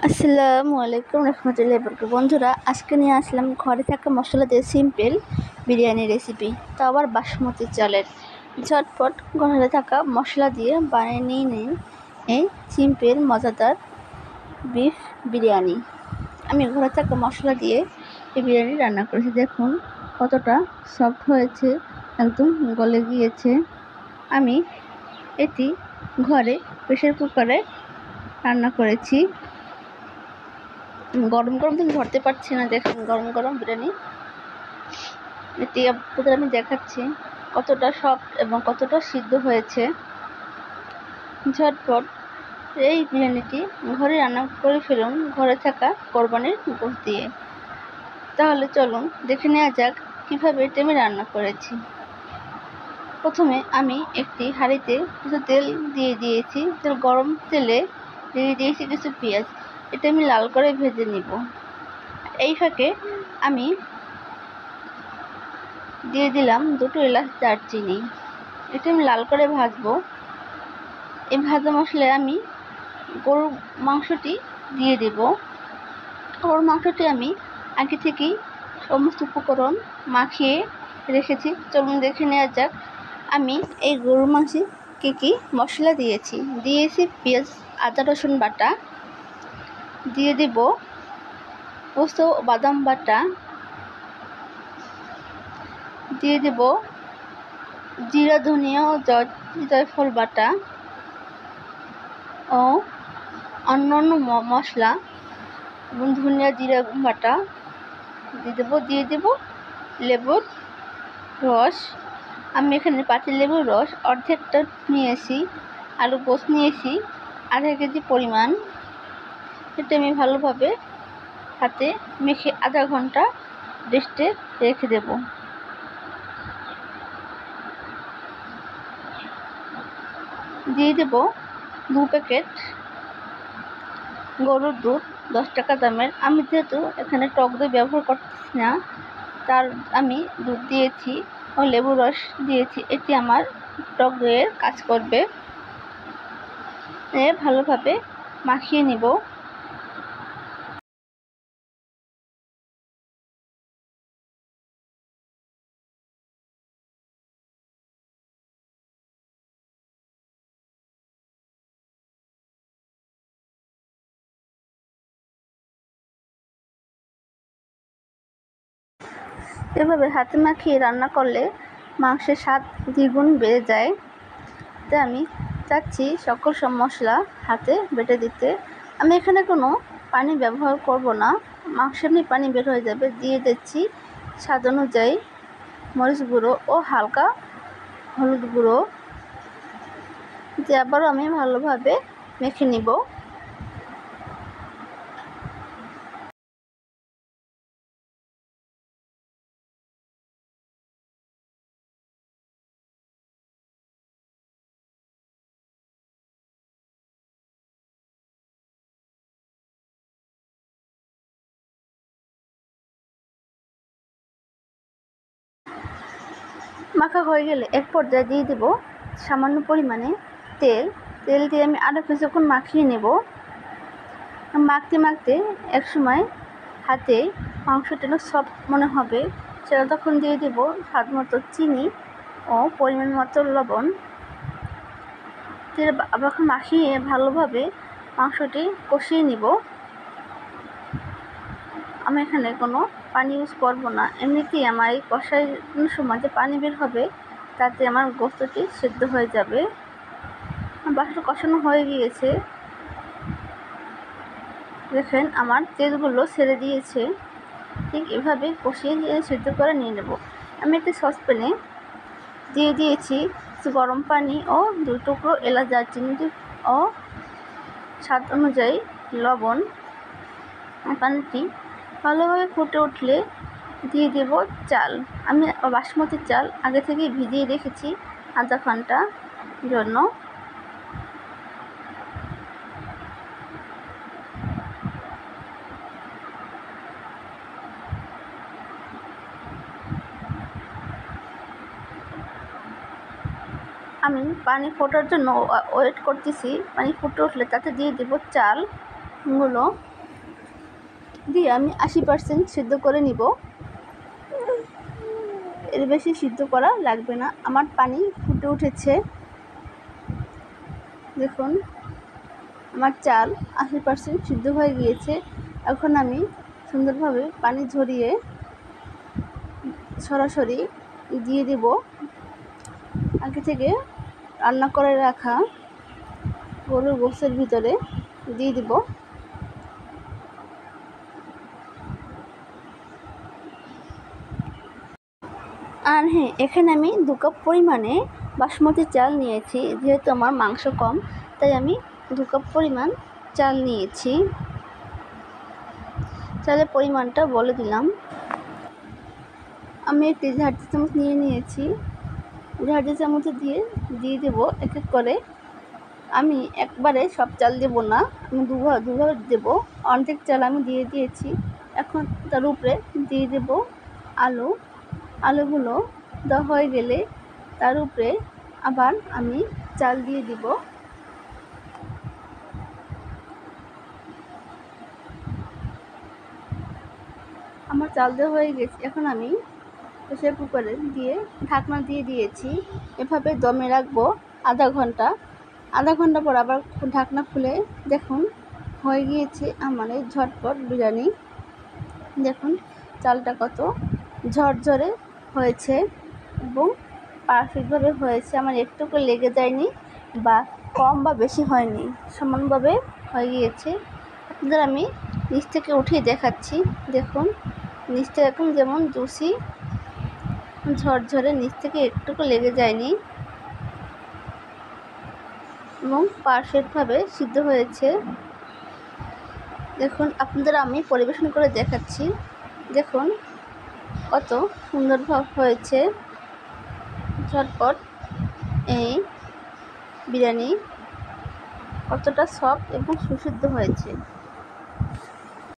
আসসালামু আলাইকুম রহমতুল্লাহি বরকাতুহু। বন্ধুরা, আজকে নিয়ে আসলাম ঘরে থাকা মশলা দিয়ে সিম্পল বিরিয়ানি রেসিপি, তাও আবার বাসমতি চালের। ঝটপট ঘরে থাকা মশলা দিয়ে বানিয়ে নিন এই সিম্পল মজাদার বিফ বিরিয়ানি। আমি ঘরে থাকা মশলা দিয়ে এই বিরিয়ানি রান্না করেছি। দেখুন কতটা সফট হয়েছে, একদম গলে গিয়েছে। আমি এটি ঘরে প্রেসার কুকারে রান্না করেছি। গরম গরম তুমি ধরতে পারছি না, দেখুন গরম গরম বিরিয়ানি। এটি আপনাদের আমি দেখাচ্ছি কতটা সফট এবং কতটা সিদ্ধ হয়েছে। ঝটপট এই বিরিয়ানিটি ঘরে রান্না করে ফেলুন ঘরে থাকা কোরবানির গোশত দিয়ে। তাহলে চলুন দেখে নেওয়া যাক কীভাবে এটি আমি রান্না করেছি। প্রথমে আমি একটি হাঁড়িতে কিছু তেল দিয়ে দিয়েছি। গরম তেলে দিয়ে দিয়েছি কিছু পেঁয়াজ। এটা আমি লাল করে ভেজে নিব। এই ফাঁকে আমি দিয়ে দিলাম 2 এলাচ, দারচিনি। এটা আমি লাল করে ভাজবো। এই ভাজা মশলায় আমি গরুর মাংসটি দিয়ে দেব। গরুর মাংসটি আমি আগে থেকেই সমস্ত উপকরণ মাখিয়ে রেখেছি। চলুন দেখে নেওয়া যাক আমি এই গরুর মাংসে কী কী মশলা দিয়েছি। পেঁয়াজ, আদা রসুন বাটা, দিয়ে দেব পোস্ত বাদাম বাটা, দিয়ে দেব জিরা ধনিয়া ও জয়ফল বাটা ও অন্যান্য মশলা এবং ধনিয়া জিরা বাটা দিয়ে দেব লেবুর রস। আমি এখানে পাতি লেবুর রস অর্ধেকটা নিয়েছি। আলু গোশ নিয়েছি আধা কেজি পরিমাণ। এটা আমি ভালোভাবে হাতে মেখে আধা ঘন্টা রেস্টে রেখে দেব। দিয়ে দেব 2 প্যাকেট গরুর দুধ, 10 টাকা দামের। আমি যেহেতু এখানে টক দই ব্যবহার করতেছি না, তার আমি দুধ দিয়েছি ও লেবু রস দিয়েছি। এটি আমার টক দইয়ের কাজ করবে। ভালোভাবে মাখিয়ে নিব। এভাবে হাতে মাখিয়ে রান্না করলে মাংসের স্বাদ দ্বিগুণ বেড়ে যায়। তাই আমি চাচ্ছি সকল সব মশলা হাতে বেটে দিতে। আমি এখানে কোনো পানি ব্যবহার করব না, মাংস এমনি পানি বের হয়ে যাবে। দিয়ে দিচ্ছি স্বাদ অনুযায়ী মরিচ গুঁড়ো ও হালকা হলুদ গুঁড়ো দিয়ে আবারও আমি ভালোভাবে মেখে নিব। মাখা হয়ে গেলে এক পর্যায়ে দিয়ে দেব সামান্য পরিমাণে তেল। তেল দিয়ে আমি আরও কিছুক্ষণ মাখিয়ে নেব। মাখতে মাখতে এক সময় হাতে মাংসটা সফট মনে হবে, সেটা তখন দিয়ে দেব স্বাদ মতো চিনি ও পরিমাণ মতো লবণ। আবার মাখিয়ে ভালোভাবে মাংসটি কষিয়ে নিব। আমি এখানে কোনো পানি ইউজ করব না। এমনিতেই আমার এই কষানোর সময় যে পানি বের হবে, তাতে আমার গোস্তটি সেদ্ধ হয়ে যাবে। মাংসটা কষানো হয়ে গিয়েছে, দেখেন আমার তেলগুলো ছেড়ে দিয়েছে। ঠিক এভাবে কষিয়ে সেদ্ধ করে নিয়ে নেব। আমি একটি সসপ্যানে দিয়ে দিয়েছি গরম পানি ও 2 টুকরো এলাচ, দারচিনি ও স্বাদ অনুযায়ী লবণ। পানিটি ভালোভাবে ফুটে উঠলে দিয়ে দেব চাল। আমি বাসমতি চাল আগে থেকে ভিজিয়ে রেখেছি আধা ঘন্টা জন্য। আমি পানি ফোটার জন্য ওয়েট করতেছি। পানি ফুটে উঠলে তাতে দিয়ে দেব চালগুলো। দিয়ে আমি 80% সিদ্ধ করে নিব। এর বেশি সিদ্ধ করা লাগবে না। আমার পানি ফুটে উঠেছে, দেখুন আমার চাল 80% সিদ্ধ হয়ে গিয়েছে। এখন আমি সুন্দরভাবে পানি ঝরিয়ে সরাসরি দিয়ে দেব আগে থেকে রান্না করে রাখা গরুর গোশতের ভিতরে দিয়ে দিব। আর হ্যাঁ, এখানে আমি 2 কাপ পরিমাণে বাসমতি চাল নিয়েছি। যেহেতু আমার মাংস কম, তাই আমি 2 কাপ পরিমাণ চাল নিয়েছি। চালের পরিমাণটা বলে দিলাম। আমি একটি ঝাড়তি চামচ নিয়েছি। ঝাড়তি চামচ দিয়ে দেব এক এক করে। আমি একবারে সব চাল দেব না, আমি দুভাবে দেব। অর্ধেক চাল আমি দিয়ে দিয়েছি। এখন তার উপরে দিয়ে দেব আলুগুলো দেওয়া হয়ে গেলে তার উপরে আবার আমি চাল দিয়ে দিব। আমার চাল দেওয়া হয়ে গেছে। এখন আমি প্রেসার কুকারে দিয়ে ঢাকনা দিয়ে দিয়েছি। এভাবে দমে রাখবো আধা ঘন্টা পর আবার ঢাকনা খুলে দেখুন হয়ে গিয়েছে আমার এই ঝটপট বিরিয়ানি। দেখুন চালটা কত ঝরঝরে হয়েছে এবং পারফেক্টভাবে হয়েছে। আমার একটুকু লেগে যায়নি বা কম বা বেশি হয়নি, সমানভাবে হয়ে গিয়েছে। আপনাদের আমি নিচ থেকে উঠিয়ে দেখাচ্ছি। দেখুন নিচ থেকে এখন যেমন জুসি ঝরঝরে, নিচ থেকে একটুকু লেগে যায়নি এবং পারফেক্টভাবে সিদ্ধ হয়েছে। দেখুন আপনাদের আমি পরিবেশন করে দেখাচ্ছি। দেখুন কত সুন্দরভাবে হয়েছে ঝটপট এই বিরিয়ানি, কতটা সফট এবং সুসিদ্ধ হয়েছে।